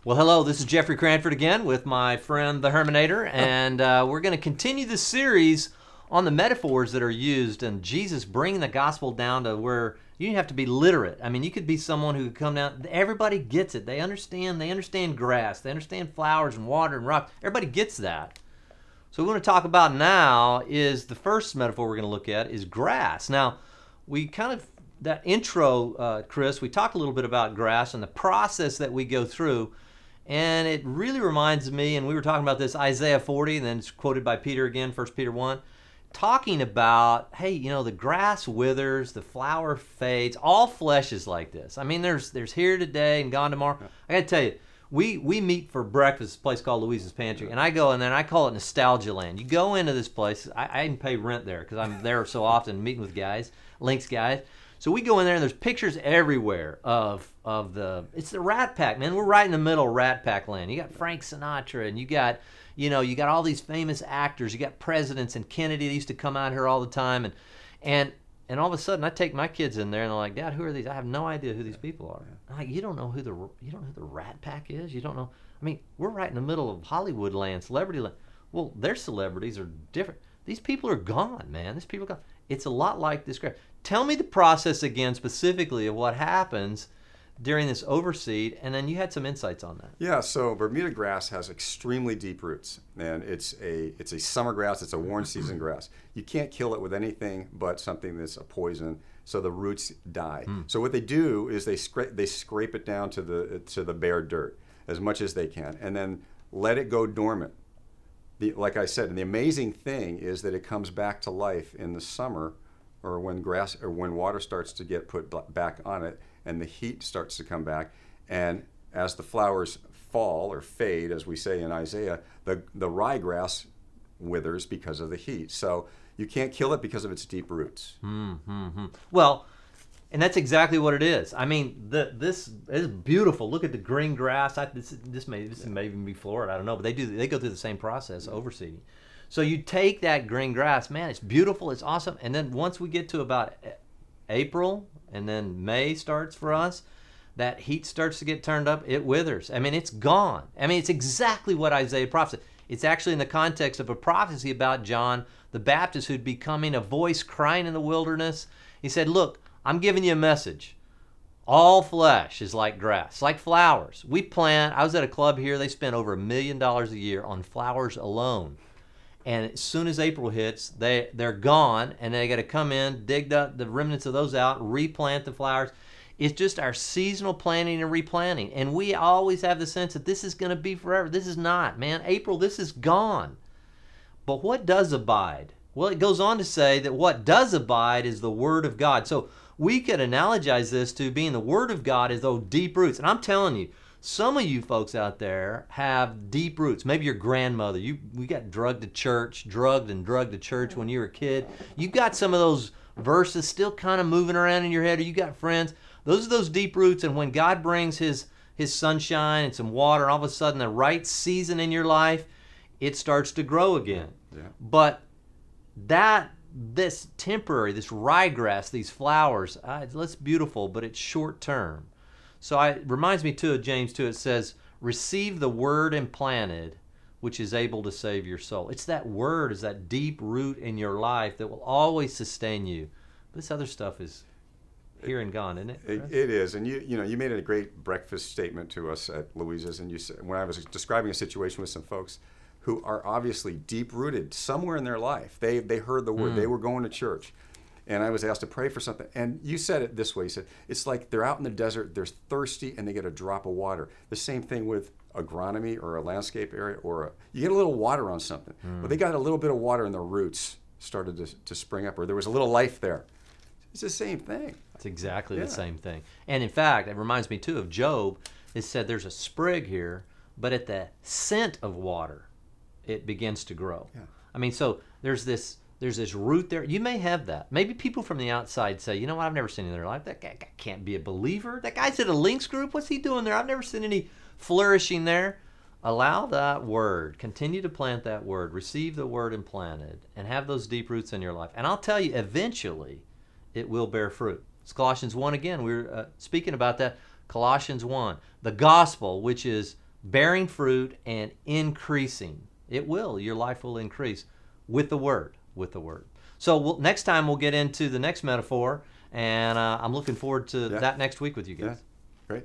Well, hello, this is Jeffrey Cranford again with my friend the Hermanator, and we're going to continue the series on the metaphors that are used and Jesus bringing the gospel down to where you don't have to be literate. I mean, you could be someone who could come down, everybody gets it. They understand grass, they understand flowers and water and rock. Everybody gets that. So what we're going to talk about now is the first metaphor we're going to look at is grass. Now, we kind of, that intro, Chris, we talked a little bit about grass and the process that we go through. And it really reminds me, and we were talking about this, Isaiah 40, and then it's quoted by Peter again, 1 Peter 1, talking about, hey, you know, the grass withers, the flower fades, all flesh is like this. I mean, there's here today and gone tomorrow. I got to tell you, we meet for breakfast at a place called Louise's Pantry, and I go in there, and I call it Nostalgia Land. You go into this place, I didn't pay rent there because I'm there so often meeting with guys, Lynx guys. So we go in there and there's pictures everywhere of it's the Rat Pack, man. We're right in the middle of Rat Pack land. You got Frank Sinatra and you got all these famous actors. You got presidents and Kennedy. They used to come out here all the time and all of a sudden I take my kids in there and they're like, Dad, who are these? I have no idea who these people are. I'm like, you don't know who the Rat Pack is? You don't know? I mean, we're right in the middle of Hollywood land, celebrity land. Well, their celebrities are different. These people are gone, man. These people are gone. It's a lot like this grass. Tell me the process again specifically of what happens during this overseed, and then you had some insights on that. Yeah, so Bermuda grass has extremely deep roots, and it's a summer grass, it's a warm season grass. You can't kill it with anything but something that's a poison, so the roots die. So what they do is they scrape it down to the bare dirt as much as they can, and then let it go dormant. Like I said, and the amazing thing is that it comes back to life in the summer, or when water starts to get put back on it and the heat starts to come back, and as the flowers fall or fade, as we say in Isaiah, the ryegrass withers because of the heat. So you can't kill it because of its deep roots. Well, and that's exactly what it is. I mean, this is beautiful. Look at the green grass. This may even be Florida. I don't know, but they go through the same process, overseeding. So you take that green grass, man, it's beautiful, it's awesome. And then once we get to about April and then May starts for us, that heat starts to get turned up, it withers. I mean, it's gone. I mean, it's exactly what Isaiah prophesied. It's actually in the context of a prophecy about John the Baptist who'd be coming, a voice crying in the wilderness. He said, look, I'm giving you a message. All flesh is like grass, like flowers. We plant, I was at a club here, they spent over $1 million a year on flowers alone. And as soon as April hits, they're gone, and they got to come in, dig the remnants of those out, replant the flowers. It's just our seasonal planting and replanting. And we always have the sense that this is going to be forever. This is not, man. April, this is gone. But what does abide? Well, it goes on to say that what does abide is the Word of God. So we could analogize this to being the Word of God as those deep roots. And I'm telling you, some of you folks out there have deep roots. Maybe your grandmother, we got drugged to church when you were a kid. You've got some of those verses still kind of moving around in your head, or you got friends. Those are those deep roots, and when God brings His sunshine and some water, all of a sudden the right season in your life, it starts to grow again. Yeah. But this temporary, this ryegrass, these flowers, it's beautiful, but it's short term. So it reminds me too of James 2. It says, receive the word implanted, which is able to save your soul. It's that word, is that deep root in your life that will always sustain you. This other stuff is here and gone, isn't it? It is. And you made a great breakfast statement to us at Louise's, and you said, when I was describing a situation with some folks who are obviously deep rooted somewhere in their life. They heard the word. They were going to church. And I was asked to pray for something. And you said it this way. You said, it's like they're out in the desert, they're thirsty, and they get a drop of water. The same thing with agronomy or a landscape area, you get a little water on something. Well, they got a little bit of water and the roots started to spring up, or there was a little life there. It's the same thing. It's exactly the same thing. And in fact, it reminds me too of Job. It said there's a sprig here, but at the scent of water, it begins to grow. Yeah. I mean, so there's this root there. You may have that. Maybe people from the outside say, you know what, I've never seen in their life. That guy can't be a believer. That guy's at a Lynx group. What's he doing there? I've never seen any flourishing there. Allow that word. Continue to plant that word. Receive the word implanted and have those deep roots in your life. And I'll tell you, eventually, it will bear fruit. It's Colossians 1 again. We were speaking about that. Colossians 1. The gospel, which is bearing fruit and increasing. It will. Your life will increase with the Word. With the Word. So next time we'll get into the next metaphor, and I'm looking forward to that next week with you guys. Yeah. Great.